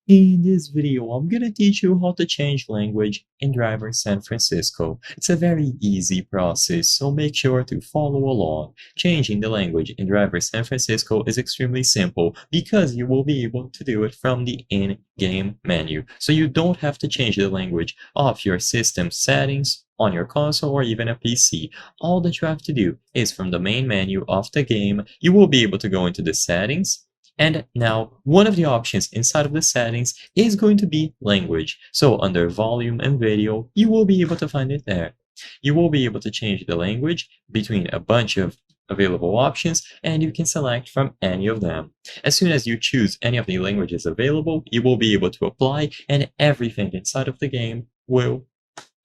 In this video, I'm gonna teach you how to change language in Driver San Francisco. It's a very easy process, so make sure to follow along. Changing the language in Driver San Francisco is extremely simple because you will be able to do it from the in-game menu. So you don't have to change the language of your system settings on your console or even a PC. All that you have to do is from the main menu of the game, you will be able to go into the settings, and now one of the options inside of the settings is going to be language. So under volume and video, you will be able to find it there. You will be able to change the language between a bunch of available options, and you can select from any of them. As soon as you choose any of the languages available, you will be able to apply, and everything inside of the game will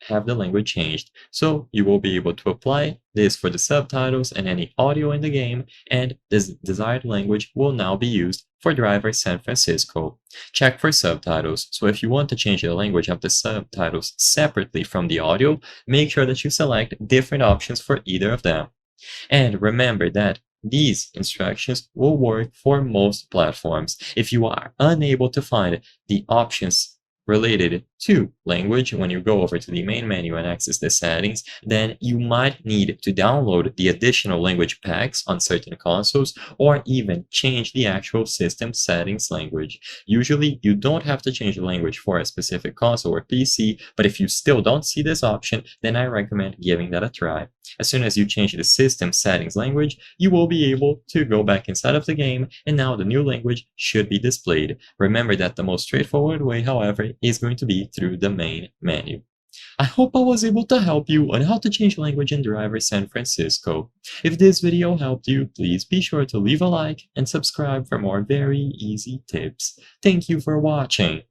have the language changed. So you will be able to apply this for the subtitles and any audio in the game, and this desired language will now be used for Driver San Francisco. Check for subtitles. So if you want to change the language of the subtitles separately from the audio, make sure that you select different options for either of them. And remember that these instructions will work for most platforms. If you are unable to find the options related to language when you go over to the main menu and access the settings, then you might need to download the additional language packs on certain consoles or even change the actual system settings language. Usually, you don't have to change the language for a specific console or PC, but if you still don't see this option, then I recommend giving that a try. As soon as you change the system settings language, you will be able to go back inside of the game, and now the new language should be displayed. Remember that the most straightforward way, however, is going to be through the main menu. I hope I was able to help you on how to change language in Driver San Francisco. If this video helped you, please be sure to leave a like and subscribe for more very easy tips. Thank you for watching.